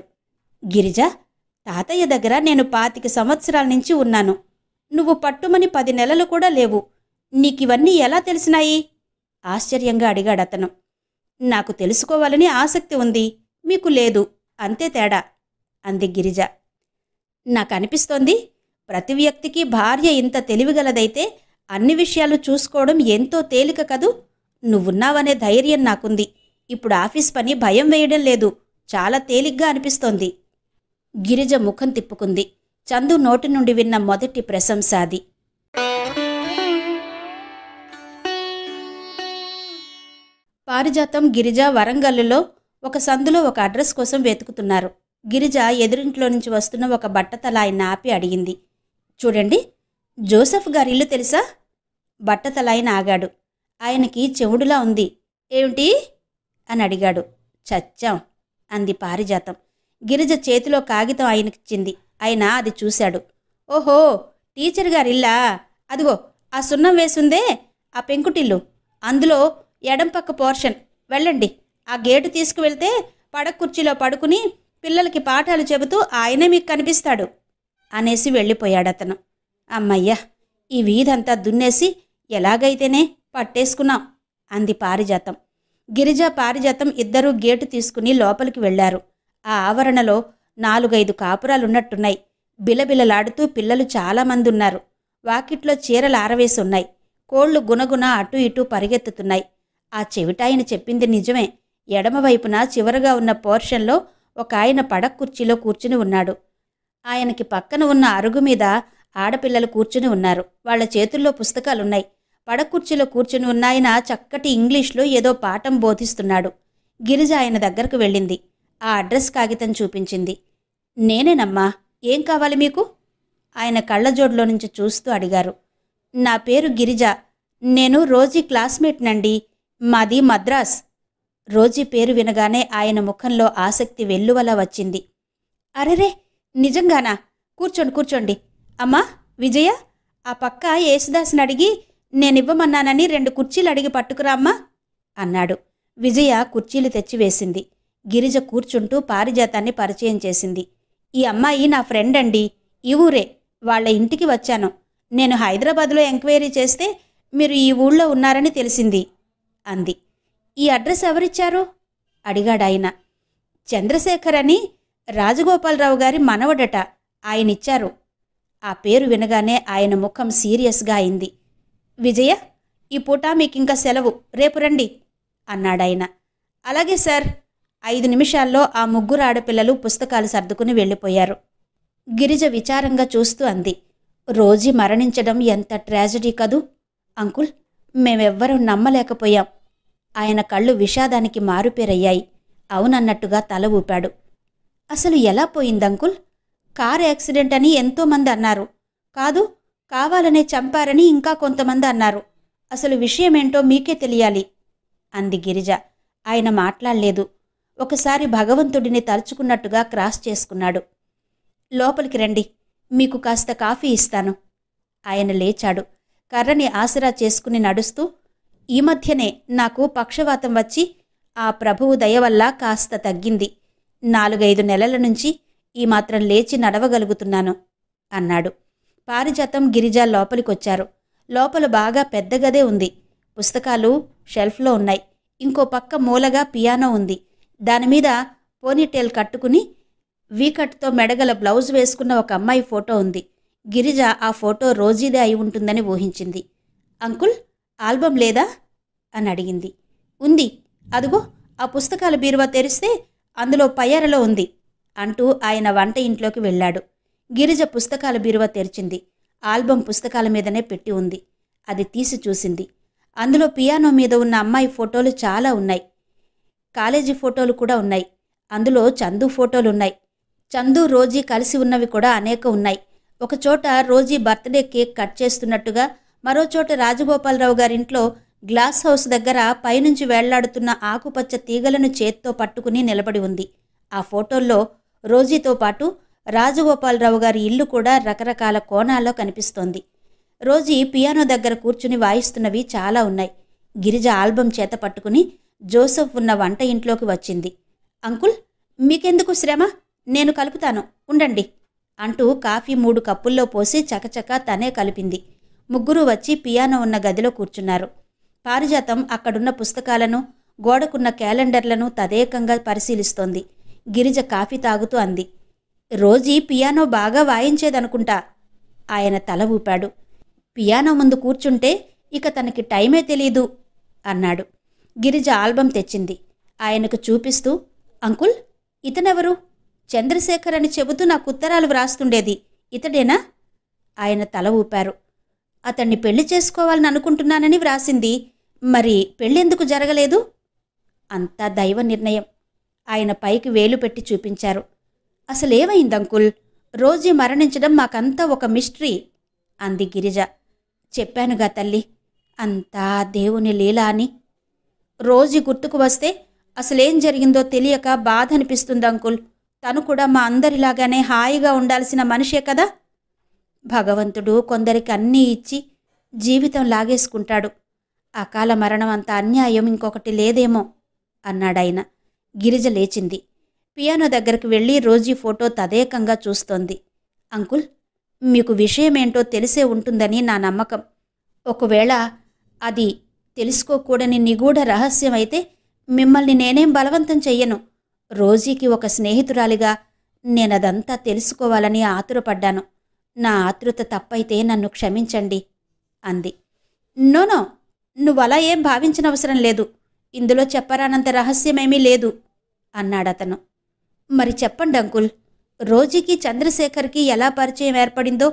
గిరిజ, తాతయ్య దగ్గర నేను 25 సంవత్సరాల నుంచి ఉన్నాను. నువ్వు పట్టుమని 10 నెలలు కూడా లేవు. నీకివన్నీ ఎలా తెలిసినాయి? ఆశ్చర్యంగా అడిగాడతను. నాకు తెలుసుకోవాలని ఆసక్తి ఉంది, మీకు లేదు, అంతే తేడా అంది గిరిజ. నాకనిపిస్తోంది ప్రతి వ్యక్తికి భార్య ఇంత తెలివిగలదైతే అన్ని విషయాలు చూసుకోవడం ఎంతో తేలిక కదూ. నువ్వున్నావనే ధైర్యం నాకుంది. ఇప్పుడు ఆఫీస్ పని భయం వేయడం లేదు, చాలా తేలిగ్గా అనిపిస్తోంది. గిరిజ ముఖం తిప్పుకుంది. చందు నోటి నుండి విన్న మొదటి ప్రశంస అది. పారిజాతం, గిరిజ వరంగల్లులో ఒక సందులో ఒక అడ్రస్ కోసం వెతుకుతున్నారు. గిరిజ ఎదురింట్లో నుంచి వస్తున్న ఒక బట్టతల ఆయన ఆపి అడిగింది, చూడండి, జోసెఫ్ గారి ఇల్లు తెలుసా? బట్టతల ఆయన ఆగాడు. ఆయనకి చెవుడులా ఉంది. ఏమిటి అని అడిగాడు. చచ్చాం అంది పారిజాతం. గిరిజ చేతిలో కాగితం ఆయనకిచ్చింది. ఆయన అది చూశాడు. ఓహో, టీచర్ గారిల్లా? అదిగో ఆ సున్నం వేసుందే ఆ పెంకుటిల్లు, అందులో ఎడంపక్క పోర్షన్. వెళ్ళండి, ఆ గేటు తీసుకువెళ్తే పడక కుర్చీలో పడుకుని పిల్లలకి పాఠాలు చెబుతూ ఆయనే మీకు కనిపిస్తాడు అనేసి వెళ్ళిపోయాడతను. అమ్మయ్యా, ఈ వీధంతా దున్నేసి ఎలాగైతేనే పట్టేసుకున్నాం అంది పారిజాతం. గిరిజ, పారిజాతం ఇద్దరూ గేటు తీసుకుని లోపలికి వెళ్లారు. ఆ ఆవరణలో 4-5 కాపురాలున్నట్టున్నాయి. బిలబిలలాడుతూ పిల్లలు చాలామంది ఉన్నారు. వాకిట్లో చీరలు ఆరవేసి ఉన్నాయి. కోళ్లు గునగున అటూ ఇటూ పరిగెత్తుతున్నాయి. ఆ చెవిటాయన చెప్పింది నిజమే. ఎడమవైపున చివరగా ఉన్న పోర్షన్లో ఒక ఆయన పడక కుర్చీలో కూర్చుని ఉన్నాడు. ఆయనకి పక్కన ఉన్న అరుగు మీద ఆడపిల్లలు కూర్చుని ఉన్నారు. వాళ్ల చేతుల్లో పుస్తకాలున్నాయి. పడక కుర్చీలో కూర్చుని ఉన్న ఆయన చక్కటి ఇంగ్లీష్లో ఏదో పాఠం బోధిస్తున్నాడు. గిరిజ ఆయన దగ్గరకు వెళ్ళింది. ఆ అడ్రస్ కాగితం చూపించింది. నేనేనమ్మా, ఏం కావాలి మీకు? ఆయన కళ్ళజోడులో నుంచి చూస్తూ అడిగారు. నా పేరు గిరిజ, నేను రోజీ క్లాస్మేట్నండి, మాది మద్రాస్. రోజీ పేరు వినగానే ఆయన ముఖంలో ఆసక్తి వెల్లువలా వచ్చింది. అరెరే, నిజంగానా? కూర్చోండి కూర్చోండి. అమ్మా విజయ, ఆ పక్క యేసుదాస్ని అడిగి నేనివ్వమన్నానని 2 కుర్చీలు అడిగి పట్టుకురామ్మా అన్నాడు. విజయ కుర్చీలు తెచ్చివేసింది. గిరిజ కూర్చుంటూ పారిజాతాన్ని పరిచయం చేసింది. ఈ అమ్మాయి నా ఫ్రెండ్ అండి, ఈ ఊరే, వాళ్ల ఇంటికి వచ్చాను. నేను హైదరాబాద్లో ఎంక్వైరీ చేస్తే మీరు ఈ ఊళ్ళో ఉన్నారని తెలిసింది అంది. ఈ అడ్రస్ ఎవరిచ్చారు అడిగాడాయన. చంద్రశేఖర్ అని రాజగోపాలరావు గారి మనవడట, ఆయనిచ్చారు. ఆ పేరు వినగానే ఆయన ముఖం సీరియస్గా అయింది. విజయ, ఈ పూట మీకింక సెలవు, రేపు రండి అన్నాడాయన. అలాగే సార్. 5 నిమిషాల్లో ఆ 3 ఆడపిల్లలు పుస్తకాలు సర్దుకుని వెళ్ళిపోయారు. గిరిజ విచారంగా చూస్తూ అంది, రోజీ మరణించడం ఎంత ట్రాజడీ కదూ అంకుల్, మేమెవ్వరూ నమ్మలేకపోయాం. ఆయన కళ్ళు విషాదానికి మారుపేరయ్యాయి. అవునన్నట్టుగా తల ఊపాడు. అసలు ఎలా పోయిందంకుల్? కారు యాక్సిడెంట్ అని ఎంతోమంది అన్నారు. కాదు, కావాలనే చంపారని ఇంకా కొంతమంది అన్నారు. అసలు విషయమేంటో మీకే తెలియాలి అంది గిరిజ. ఆయన మాట్లాడలేదు. ఒకసారి భగవంతుడిని తలుచుకున్నట్టుగా క్రాస్ చేసుకున్నాడు. లోపలికి రండి, మీకు కాస్త కాఫీ ఇస్తాను. ఆయన లేచాడు. కర్రని ఆసరా చేసుకుని నడుస్తూ, ఈ మధ్యనే నాకు పక్షవాతం వచ్చి ఆ ప్రభువు దయవల్ల కాస్త తగ్గింది. 4-5 నెలల నుంచి ఈ మాత్రం లేచి నడవగలుగుతున్నాను అన్నాడు. పారిజాతం, గిరిజ లోపలికొచ్చారు. లోపల బాగా పెద్ద గదే ఉంది. పుస్తకాలు షెల్ఫ్లో ఉన్నాయి. ఇంకో పక్క మూలగా పియానో ఉంది. దానిమీద పోనీటేల్ కట్టుకుని వీకట్తో మెడగల బ్లౌజ్ వేసుకున్న ఒక అమ్మాయి ఫోటో ఉంది. గిరిజ ఆ ఫోటో రోజీదే అయి ఉంటుందని ఊహించింది. అంకుల్, ఆల్బం లేదా అని అడిగింది. ఉంది, అదుగో ఆ పుస్తకాల బీరువా తెరిస్తే అందులో పయ్యారలో ఉంది అంటూ ఆయన వంట ఇంట్లోకి వెళ్ళాడు. గిరిజ పుస్తకాల బీరువా తెరిచింది. ఆల్బం పుస్తకాల మీదనే పెట్టి ఉంది. అది తీసి చూసింది. అందులో పియానో మీద ఉన్న అమ్మాయి ఫోటోలు చాలా ఉన్నాయి. కాలేజీ ఫోటోలు కూడా ఉన్నాయి. అందులో చందు ఫోటోలున్నాయి. చందు, రోజీ కలిసి ఉన్నవి కూడా అనేక ఉన్నాయి. ఒకచోట రోజీ బర్త్డే కేక్ కట్ చేస్తున్నట్టుగా, మరోచోట రాజగోపాలరావు గారింట్లో గ్లాస్ హౌస్ దగ్గర పైనుంచి వేళ్లాడుతున్న ఆకుపచ్చ తీగలను చేత్తో పట్టుకుని నిలబడి ఉంది. ఆ ఫోటోల్లో రోజీతో పాటు రాజగోపాలరావు గారి ఇల్లు కూడా రకరకాల కోణాల్లో కనిపిస్తోంది. రోజీ పియానో దగ్గర కూర్చుని వాయిస్తున్నవి చాలా ఉన్నాయి. గిరిజ ఆల్బం చేత పట్టుకుని జోసెఫ్ ఉన్న వంట ఇంట్లోకి వచ్చింది. అంకుల్, మీకెందుకు శ్రమ, నేను కలుపుతాను, ఉండండి అంటూ కాఫీ 3 కప్పుల్లో పోసి చకచకా తనే కలిపింది. ముగ్గురూ వచ్చి పియానో ఉన్న గదిలో కూర్చున్నారు. పారిజాతం అక్కడున్న పుస్తకాలను, గోడకున్న క్యాలెండర్లను తదేకంగా పరిశీలిస్తోంది. గిరిజ కాఫీ తాగుతూ అంది, రోజీ పియానో బాగా వాయించేదనుకుంటా. ఆయన తల ఊపాడు. పియానో ముందు కూర్చుంటే ఇక తనకి టైమే తెలీదు అన్నాడు. గిరిజ ఆల్బం తెచ్చింది. ఆయనకు చూపిస్తూ, అంకుల్, ఇతనెవరు? చంద్రశేఖర్ అని చెబుతూ నాకు ఉత్తరాలు వ్రాస్తుండేది ఇతడేనా? ఆయన తల ఊపారు. అతన్ని పెళ్లి చేసుకోవాలని అనుకుంటున్నానని వ్రాసింది. మరి పెళ్ళెందుకు జరగలేదు? అంతా దైవ నిర్ణయం. ఆయన పైకి వేలు పెట్టి చూపించారు. అసలేమైంది అంకుల్? రోజీ మరణించడం మాకంతా ఒక మిస్టరీ అంది గిరిజ. చెప్పానుగా తల్లి, అంతా దేవుని లీల అని. రోజీ గుర్తుకు వస్తే అసలేం జరిగిందో తెలియక బాధ అనిపిస్తుంది అంకుల్. తను కూడా మా అందరిలాగానే హాయిగా ఉండాల్సిన మనిషే కదా. భగవంతుడు కొందరికి అన్నీ ఇచ్చి జీవితం లాగేసుకుంటాడు. అకాల మరణం అంత అన్యాయం ఇంకొకటి లేదేమో అన్నాడాయన. గిరిజ లేచింది. పియానో దగ్గరికి వెళ్ళి రోజీ ఫోటో తదేకంగా చూస్తోంది. అంకుల్, మీకు విషయమేంటో తెలిసే ఉంటుందని నా నమ్మకం. ఒకవేళ అది తెలుసుకోకూడని నిగూఢ రహస్యమైతే మిమ్మల్ని నేనేం బలవంతం చెయ్యను. రోజీకి ఒక స్నేహితురాలిగా నేనదంతా తెలుసుకోవాలని ఆతురపడ్డాను. నా ఆతృత తప్పైతే నన్ను క్షమించండి అంది. నోనో, నువ్వలా ఏం భావించనవసరం లేదు. ఇందులో చెప్పరానంత రహస్యమేమీ లేదు అన్నాడతను. మరి చెప్పండి అంకుల్, రోజీకి చంద్రశేఖర్కి ఎలా పరిచయం ఏర్పడిందో,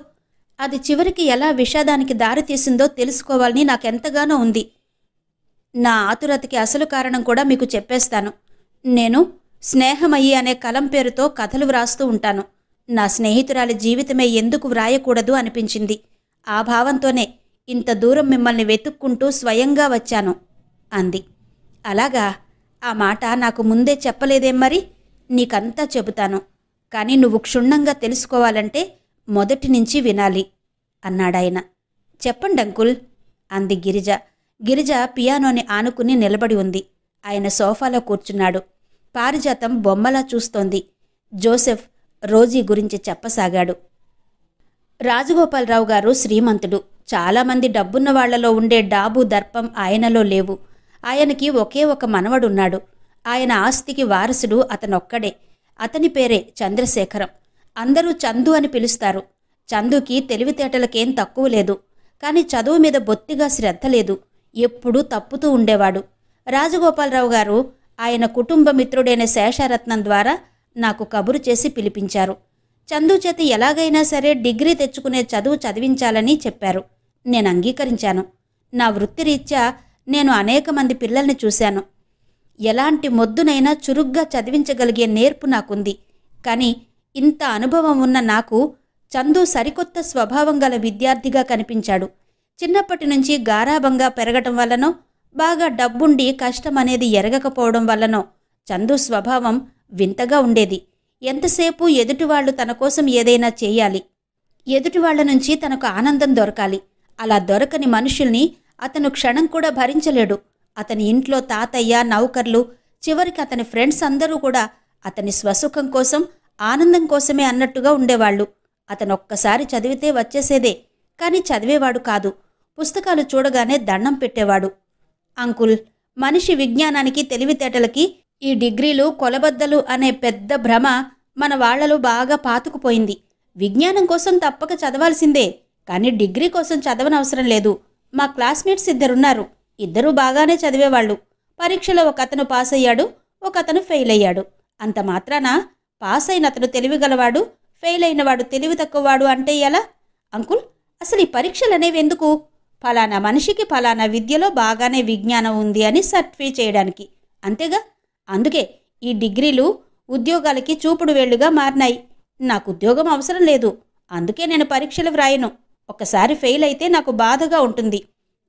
అది చివరికి ఎలా విషాదానికి దారితీసిందో తెలుసుకోవాలని నాకెంతగానో ఉంది. నా ఆతురతకి అసలు కారణం కూడా మీకు చెప్పేస్తాను. నేను స్నేహమయ్యి అనే కలం పేరుతో కథలు వ్రాస్తూ ఉంటాను. నా స్నేహితురాలి జీవితమే ఎందుకు వ్రాయకూడదు అనిపించింది. ఆ భావంతోనే ఇంత దూరం మిమ్మల్ని వెతుక్కుంటూ స్వయంగా వచ్చాను అంది. అలాగా? ఆ మాట నాకు ముందే చెప్పలేదేం మరి? నీకంతా చెబుతాను, కానీ నువ్వు క్షుణ్ణంగా తెలుసుకోవాలంటే మొదటి నుంచి వినాలి అన్నాడాయన. చెప్పండి అంకుల్ అంది గిరిజ. గిరిజ పియానోని ఆనుకుని నిలబడి ఉంది. ఆయన సోఫాలో కూర్చున్నాడు. పారిజాతం బొమ్మలా చూస్తోంది. జోసెఫ్ రోజీ గురించి చెప్పసాగాడు. రాజగోపాలరావు గారు శ్రీమంతుడు. చాలామంది డబ్బున్న వాళ్లలో ఉండే డాబు దర్పం ఆయనలో లేవు. ఆయనకి ఒకే ఒక మనవడున్నాడు. ఆయన ఆస్తికి వారసుడు అతనొక్కడే. అతని పేరే చంద్రశేఖరం. అందరూ చందు అని పిలుస్తారు. చందుకి తెలివితేటలకేం తక్కువ లేదు, కానీ చదువు మీద బొత్తిగా శ్రద్ధ లేదు. ఎప్పుడూ తప్పుతూ ఉండేవాడు. రాజగోపాలరావు గారు ఆయన కుటుంబ మిత్రుడైన శేషారత్నం ద్వారా నాకు కబురు చేసి పిలిపించారు. చందు చేతి ఎలాగైనా సరే డిగ్రీ తెచ్చుకునే చదువు చదివించాలని చెప్పారు. నేను అంగీకరించాను. నా వృత్తిరీత్యా నేను అనేక మంది పిల్లల్ని చూశాను. ఎలాంటి మొద్దునైనా చురుగ్గా చదివించగలిగే నేర్పు నాకుంది. కానీ ఇంత అనుభవం ఉన్న నాకు చందు సరికొత్త స్వభావం గల విద్యార్థిగా కనిపించాడు. చిన్నప్పటి నుంచి గారాబంగా పెరగటం వల్లనో, బాగా డబ్బుండి కష్టమనేది ఎరగకపోవడం వల్లనో చందు స్వభావం వింతగా ఉండేది. ఎంతసేపు ఎదుటివాళ్లు తన కోసం ఏదైనా చేయాలి, ఎదుటివాళ్ల నుంచి తనకు ఆనందం దొరకాలి. అలా దొరకని మనుషుల్ని అతను క్షణం కూడా భరించలేడు. అతని ఇంట్లో తాతయ్య, నౌకర్లు, చివరికి అతని ఫ్రెండ్స్ అందరూ కూడా అతని స్వసుఖం కోసం, ఆనందం కోసమే అన్నట్టుగా ఉండేవాళ్లు. అతనొక్కసారి చదివితే వచ్చేసేదే, కానీ చదివేవాడు కాదు. పుస్తకాలు చూడగానే దండం పెట్టేవాడు. అంకుల్, మనిషి విజ్ఞానానికి, తెలివితేటలకి ఈ డిగ్రీలు కొలబద్దలు అనే పెద్ద భ్రమ మన వాళ్లలో బాగా పాతుకుపోయింది. విజ్ఞానం కోసం తప్పక చదవాల్సిందే, కానీ డిగ్రీ కోసం చదవనవసరం లేదు. మా క్లాస్మేట్స్ ఇద్దరున్నారు. ఇద్దరూ బాగానే చదివేవాళ్లు. పరీక్షలో ఒకతను పాస్ అయ్యాడు, ఒకతను ఫెయిల్ అయ్యాడు. అంత మాత్రాన పాస్ అయిన అతను తెలివిగలవాడు, ఫెయిల్ అయినవాడు తెలివి తక్కువవాడు అంటే ఎలా? అంకుల్, అసలు ఈ పరీక్షలనేవి ఎందుకు? ఫలానా మనిషికి ఫలానా విద్యలో బాగానే విజ్ఞానం ఉంది అని సర్టిఫై చేయడానికి, అంతేగా. అందుకే ఈ డిగ్రీలు ఉద్యోగాలకి చూపుడు వేళ్లుగా మారినాయి. నాకు ఉద్యోగం అవసరం లేదు, అందుకే నేను పరీక్షలు వ్రాయను. ఒకసారి ఫెయిల్ అయితే నాకు బాధగా ఉంటుంది.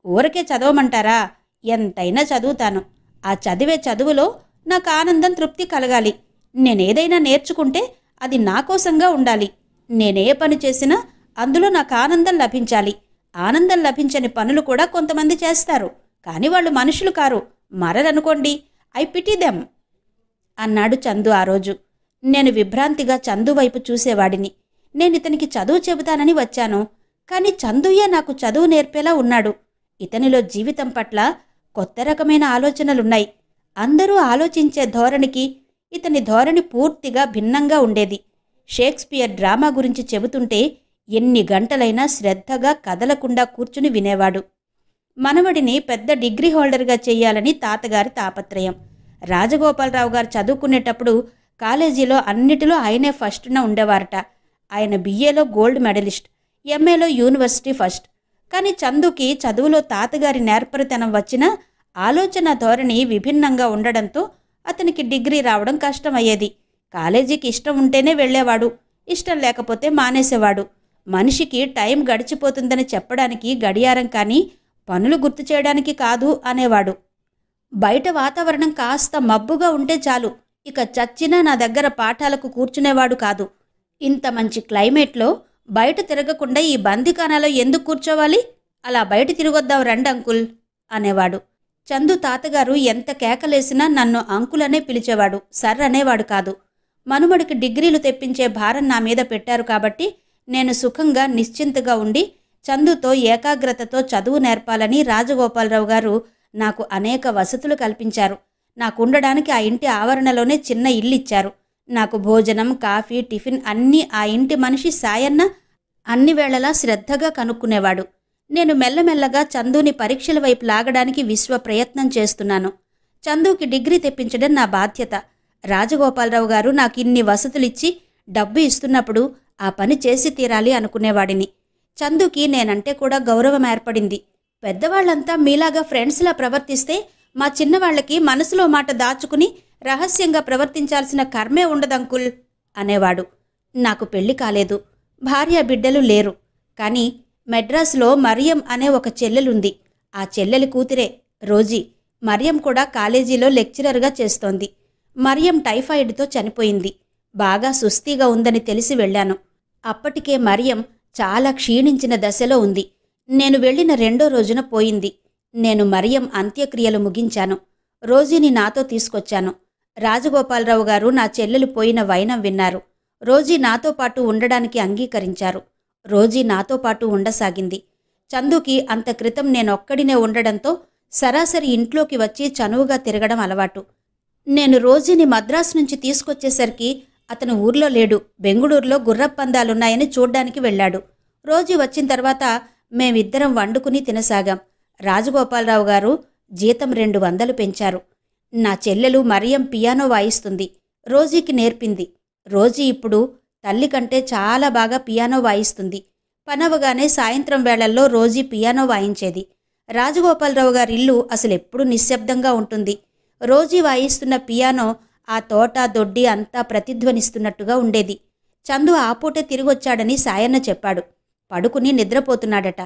ఊరకే చదవమంటారా? ఎంతైనా చదువుతాను. ఆ చదివే చదువులో నాకు ఆనందం, తృప్తి కలగాలి. నేనేదైనా నేర్చుకుంటే అది నా కోసంగా ఉండాలి. నేనే పని చేసినా అందులో నాకు ఆనందం లభించాలి. ఆనందం లభించని పనులు కూడా కొంతమంది చేస్తారు, కానీ వాళ్ళు మనుషులు కారు, మరలనుకోండి. ఐ పిటీ దెమ్ అన్నాడు చందు ఆ రోజు. నేను విభ్రాంతిగా చందు వైపు చూసేవాడిని. నేనితనికి చదువు చెబుతానని వచ్చాను, కానీ చందుయే నాకు చదువు నేర్పేలా ఉన్నాడు. ఇతనిలో జీవితం పట్ల కొత్త రకమైన ఆలోచనలున్నాయి. అందరూ ఆలోచించే ధోరణికి ఇతని ధోరణి పూర్తిగా భిన్నంగా ఉండేది. షేక్స్పియర్ డ్రామా గురించి చెబుతుంటే ఎన్ని గంటలైనా శ్రద్ధగా కదలకుండా కూర్చుని వినేవాడు. మనవడిని పెద్ద డిగ్రీ హోల్డర్గా చెయ్యాలని తాతగారి తాపత్రయం. రాజగోపాలరావు గారు చదువుకునేటప్పుడు కాలేజీలో అన్నిటిలో ఆయనే ఫస్ట్న ఉండేవారట. ఆయన బిఏలో గోల్డ్ మెడలిస్ట్, ఎంఏలో యూనివర్సిటీ ఫస్ట్. కానీ చందుకి చదువులో తాతగారి నేర్పరితనం వచ్చినా ఆలోచన ధోరణి విభిన్నంగా ఉండడంతో అతనికి డిగ్రీ రావడం కష్టమయ్యేది. కాలేజీకి ఇష్టం ఉంటేనే వెళ్ళేవాడు, ఇష్టం లేకపోతే మానేసేవాడు. మనిషికి టైం గడిచిపోతుందని చెప్పడానికి గడియారం కానీ పనులు గుర్తు చేయడానికి కాదు అనేవాడు. బయట వాతావరణం కాస్త మబ్బుగా ఉంటే చాలు, ఇక చచ్చినా నా దగ్గర పాఠాలకు కూర్చునేవాడు కాదు. ఇంత మంచి క్లైమేట్లో బయట తిరగకుండా ఈ బందికానాలో ఎందుకు కూర్చోవాలి? అలా బయట తిరగొద్దాం రండి అంకుల్ అనేవాడు. చందు తాతగారు ఎంత కేకలేసినా నన్ను అంకుల్ అనే పిలిచేవాడు, సర్ అనేవాడు కాదు. మనుమడికి డిగ్రీలు తెప్పించే భారం నా మీద పెట్టారు కాబట్టి నేను సుఖంగా నిశ్చింతగా ఉండి చందుతో ఏకాగ్రతతో చదువు నేర్పాలని రాజగోపాలరావు గారు నాకు అనేక వసతులు కల్పించారు. నాకుండడానికి ఆ ఇంటి ఆవరణలోనే చిన్న ఇల్లు ఇచ్చారు. నాకు భోజనం, కాఫీ, టిఫిన్ అన్నీ ఆ ఇంటి మనిషి సాయన్న అన్ని వేళలా శ్రద్ధగా కనుక్కునేవాడు. నేను మెల్లమెల్లగా చందుని పరీక్షల వైపు లాగడానికి విశ్వ ప్రయత్నం చేస్తున్నాను. చందుకి డిగ్రీ తెప్పించడం నా బాధ్యత. రాజగోపాలరావు గారు నాకు ఇన్ని వసతులిచ్చి డబ్బు ఇస్తున్నప్పుడు ఆ పని చేసి తీరాలి అనుకునేవాడిని. చందుకి నేనంటే కూడా గౌరవం ఏర్పడింది. పెద్దవాళ్లంతా మీలాగా ఫ్రెండ్స్లా ప్రవర్తిస్తే మా చిన్నవాళ్లకి మనసులో మాట దాచుకుని రహస్యంగా ప్రవర్తించాల్సిన కర్మే ఉండదంకుల్ అనేవాడు. నాకు పెళ్లి కాలేదు, భార్య బిడ్డలు లేరు. కానీ మెడ్రాస్లో మరియం అనే ఒక చెల్లెలుంది. ఆ చెల్లెలి కూతురే రోజీ. మరియం కూడా కాలేజీలో లెక్చరర్గా చేస్తోంది. మరియం టైఫాయిడ్తో చనిపోయింది. బాగా సుస్తీగా ఉందని తెలిసి వెళ్ళాను. అప్పటికే మరియం చాలా క్షీణించిన దశలో ఉంది. నేను వెళ్ళిన 2వ రోజున పోయింది. నేను మరియం అంత్యక్రియలు ముగించాను. రోజీని నాతో తీసుకొచ్చాను. రాజగోపాలరావు గారు నా చెల్లెలు పోయిన వైనం విన్నారు. రోజీ నాతో పాటు ఉండడానికి అంగీకరించారు. రోజీ నాతో పాటు ఉండసాగింది. చందుకి అంత క్రితం నేనొక్కడినే ఉండడంతో సరాసరి ఇంట్లోకి వచ్చి చనువుగా తిరగడం అలవాటు. నేను రోజీని మద్రాసు నుంచి తీసుకొచ్చేసరికి అతను ఊర్లో లేడు. బెంగుళూరులో గుర్రప్పందాలున్నాయని చూడ్డానికి వెళ్ళాడు. రోజీ వచ్చిన తర్వాత మేమిద్దరం వండుకుని తినసాగాం. రాజగోపాలరావు గారు జీతం 200 పెంచారు. నా చెల్లెలు మరియం పియానో వాయిస్తుంది. రోజీకి నేర్పింది. రోజీ ఇప్పుడు తల్లి కంటే చాలా బాగా పియానో వాయిస్తుంది. పనవగానే సాయంత్రం వేళల్లో రోజీ పియానో వాయించేది. రాజగోపాలరావు గారి ఇల్లు అసలెప్పుడూ నిశ్శబ్దంగా ఉంటుంది. రోజీ వాయిస్తున్న పియానో ఆ తోట దొడ్డి అంతా ప్రతిధ్వనిస్తున్నట్టుగా ఉండేది. చందు ఆ పూటే తిరిగొచ్చాడని సాయన్న చెప్పాడు. పడుకుని నిద్రపోతున్నాడట.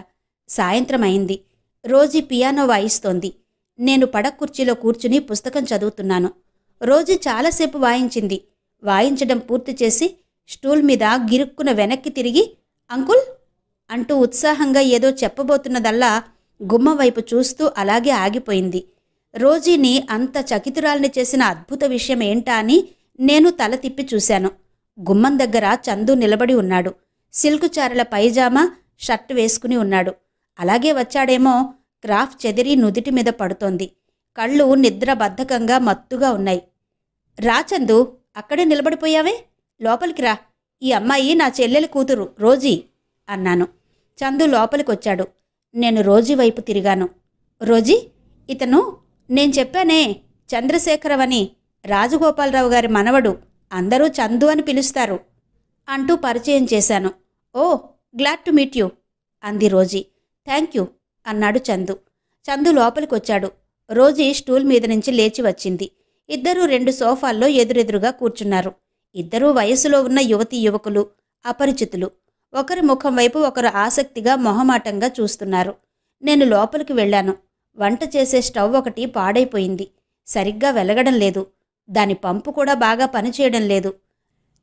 సాయంత్రం అయింది. రోజీ పియానో వాయిస్తోంది. నేను పడకుర్చీలో కూర్చుని పుస్తకం చదువుతున్నాను. రోజీ చాలాసేపు వాయించింది. వాయించడం పూర్తి చేసి స్టూల్ మీద గిరుక్కున వెనక్కి తిరిగి అంకుల్ అంటూ ఉత్సాహంగా ఏదో చెప్పబోతున్నదల్లా గుమ్మం వైపు చూస్తూ అలాగే ఆగిపోయింది. రోజీని అంత చకితురాల్ని చేసిన అద్భుత విషయం ఏంటా అని నేను తల తిప్పి చూశాను. గుమ్మం దగ్గర చందు నిలబడి ఉన్నాడు. సిల్కు చారల పైజామా, షర్ట్ వేసుకుని ఉన్నాడు. అలాగే వచ్చాడేమో. క్రాఫ్ చెదిరి నుదిటి మీద పడుతోంది. కళ్ళు నిద్రబద్ధకంగా మత్తుగా ఉన్నాయి. రా చందు, అక్కడే నిలబడిపోయావే, లోపలికి రా. ఈ అమ్మాయి నా చెల్లెలి కూతురు రోజీ అన్నాను. చందు లోపలికొచ్చాడు. నేను రోజీ వైపు తిరిగాను. రోజీ, ఇతను నేను చెప్పానే చంద్రశేఖరవని, రాజగోపాలరావు గారి మనవడు. అందరూ చందు అని పిలుస్తారు అంటూ పరిచయం చేశాను. ఓ, గ్లాడ్ టు మీట్ యూ అంది రోజీ. థ్యాంక్ యూ అన్నాడు చందు. చందు లోపలికొచ్చాడు. రోజీ స్టూల్ మీద నుంచి లేచి వచ్చింది. ఇద్దరూ 2 సోఫాల్లో ఎదురెదురుగా కూర్చున్నారు. ఇద్దరూ వయసులో ఉన్న యువతీ యువకులు, అపరిచితులు. ఒకరి ముఖం వైపు ఒకరు ఆసక్తిగా మొహమాటంగా చూస్తున్నారు. నేను లోపలికి వెళ్ళాను. వంట చేసే స్టవ్ ఒకటి పాడైపోయింది. సరిగ్గా వెలగడం లేదు. దాని పంపు కూడా బాగా పనిచేయడం లేదు.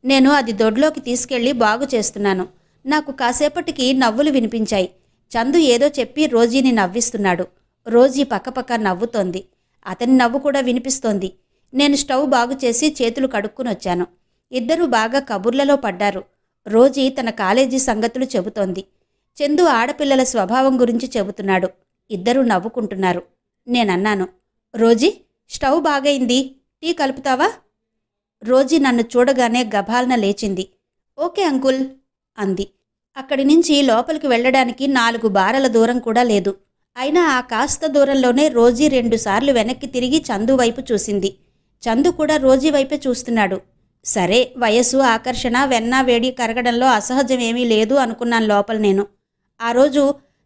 నేను అది దొడ్లోకి తీసుకెళ్లి బాగు చేస్తున్నాను. నాకు కాసేపటికి నవ్వులు వినిపించాయి. చందు ఏదో చెప్పి రోజీని నవ్విస్తున్నాడు. రోజీ పక్కపక్క నవ్వుతోంది. అతని నవ్వు కూడా వినిపిస్తోంది. నేను స్టవ్ బాగు చేసి చేతులు కడుక్కుని వచ్చాను. ఇద్దరూ బాగా కబుర్లలో పడ్డారు. రోజీ తన కాలేజీ సంగతులు చెబుతోంది. చందు ఆడపిల్లల స్వభావం గురించి చెబుతున్నాడు. ఇద్దరూ నవ్వుకుంటున్నారు. నేనన్నాను, రోజీ, స్టవ్ బాగైంది, టీ కలుపుతావా? రోజీ నన్ను చూడగానే గభాలన లేచింది. ఓకే అంకుల్ అంది. అక్కడి నుంచి లోపలికి వెళ్ళడానికి 4 బారల దూరం కూడా లేదు. అయినా ఆ కాస్త దూరంలోనే రోజీ 2 సార్లు వెనక్కి తిరిగి చందు వైపు చూసింది. చందు కూడా రోజీ వైపే చూస్తున్నాడు. సరే, వయస్సు, ఆకర్షణ, వెన్న వేడి కరగడంలో అసహజమేమీ లేదు అనుకున్నాను లోపల నేను. ఆ రోజు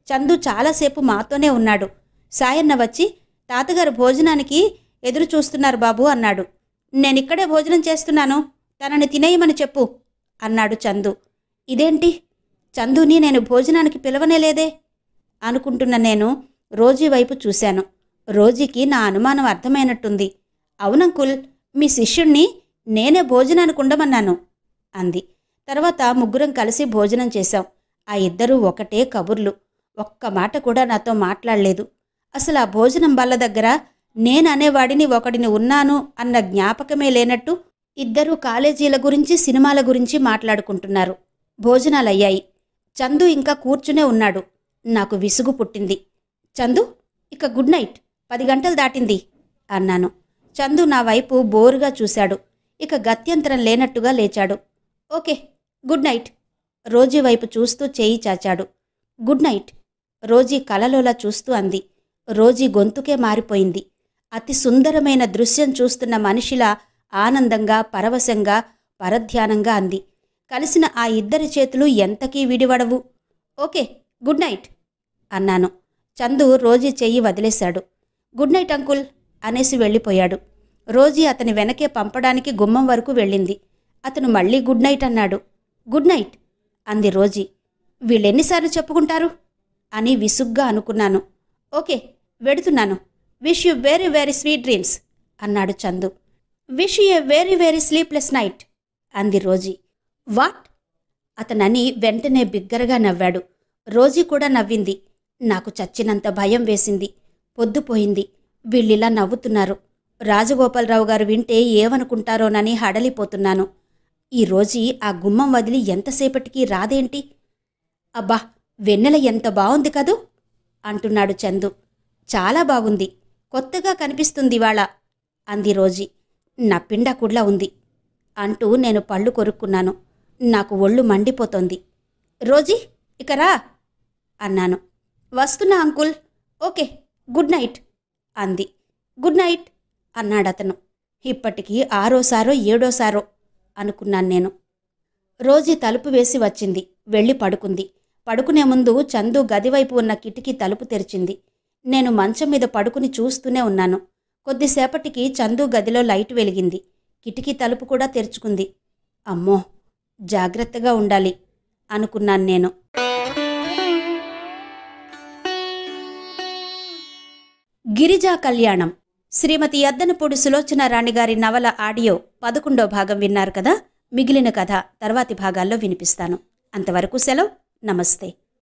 చందు చాలాసేపు మాతోనే ఉన్నాడు. సాయన్న వచ్చి, తాతగారు భోజనానికి ఎదురు చూస్తున్నారు బాబు అన్నాడు. నేనిక్కడే భోజనం చేస్తున్నాను, తనని తినేయమని చెప్పు అన్నాడు చందు. ఇదేంటి, చందుని నేను భోజనానికి పిలవనేలేదే అనుకుంటున్న నేను రోజీ వైపు చూశాను. రోజీకి నా అనుమానం అర్థమైనట్టుంది. అవునంకుల్, మీ శిష్యుణ్ణి నేనే భోజనానికి ఉండమన్నాను అంది. తర్వాత ముగ్గురం కలిసి భోజనం చేశాం. ఆ ఇద్దరూ ఒకటే కబుర్లు. ఒక్క మాట కూడా నాతో మాట్లాడలేదు. అసలు ఆ భోజనం బల్ల దగ్గర నేననేవాడిని ఒకడిని ఉన్నాను అన్న జ్ఞాపకమే లేనట్టు ఇద్దరూ కాలేజీల గురించి, సినిమాల గురించి మాట్లాడుకుంటున్నారు. భోజనాలయ్యాయి. చందు ఇంకా కూర్చునే ఉన్నాడు. నాకు విసుగు పుట్టింది. చందు, ఇక గుడ్ నైట్, 10 గంటలు దాటింది అన్నాను. చందు నా వైపు బోరుగా చూశాడు. ఇక గత్యంతరం లేనట్టుగా లేచాడు. Okay, good night. రోజీ వైపు చూస్తూ చేయి చాచాడు. గుడ్ నైట్, రోజీ కలలోలా చూస్తూ అంది. రోజీ గొంతుకే మారిపోయింది. అతి సుందరమైన దృశ్యం చూస్తున్న మనిషిలా ఆనందంగా, పరవశంగా, పరధ్యానంగా అంది. కలిసిన ఆ ఇద్దరి చేతులు ఎంతకీ విడివడవు. ఓకే, గుడ్ నైట్ అన్నాను. చందు రోజీ చెయ్యి వదిలేశాడు. గుడ్ నైట్ అంకుల్ అనేసి వెళ్ళిపోయాడు. రోజీ అతని వెనకే పంపడానికి గుమ్మం వరకు వెళ్ళింది. అతను మళ్ళీ గుడ్ నైట్ అన్నాడు. గుడ్ నైట్ అంది రోజీ. వీళ్ళెన్నిసార్లు చెప్పుకుంటారు అని విసుగ్గా అనుకున్నాను. ఓకే, వెడుతున్నాను. Wish you very very sweet dreams అన్నాడు Chandu. Wish you a very very sleepless night అంది రోజీ. వాట్ అతనని వెంటనే బిగ్గరగా నవ్వాడు. రోజీ కూడా నవ్వింది. నాకు చచ్చినంత భయం వేసింది. పొద్దుపోయింది. వీళ్ళిలా నవ్వుతున్నారు. రాజగోపాలరావు గారు వింటే ఏమనుకుంటారోనని హడలిపోతున్నాను. ఈ రోజీ ఆ గుమ్మం వదిలి ఎంతసేపటికి రాదేంటి? అబ్బా, వెన్నెల ఎంత బావుంది కదూ అంటున్నాడు చందు. చాలా బాగుంది, కొత్తగా కనిపిస్తుందివాళ అంది రోజీ. నా పిండాకుడ్లా ఉంది అంటూ నేను పళ్ళు కొరుక్కున్నాను. నాకు ఒళ్ళు మండిపోతోంది. రోజీ, ఇక రా అన్నాను. వస్తున్నా అంకుల్. ఓకే, గుడ్ నైట్ అంది. గుడ్ నైట్ అన్నాడతను. ఇప్పటికీ 6సారో 7సారో అనుకున్నాను నేను. రోజీ తలుపు వేసి వచ్చింది. వెళ్ళి పడుకుంది. పడుకునే ముందు చందు గదివైపు ఉన్న కిటికీ తలుపు తెరిచింది. నేను మంచం మీద పడుకుని చూస్తూనే ఉన్నాను. కొద్దిసేపటికి చందు గదిలో లైట్ వెలిగింది. కిటికీ తలుపు కూడా తెరుచుకుంది. అమ్మో, జాగ్రత్తగా ఉండాలి అనుకున్నాను నేను. గిరిజా కళ్యాణం, శ్రీమతి యద్దనపూడి సులోచన రాణిగారి నవల ఆడియో 11వ భాగం విన్నారు కదా. మిగిలిన కథ తర్వాతి భాగాల్లో వినిపిస్తాను. అంతవరకు సెలవు. నమస్తే.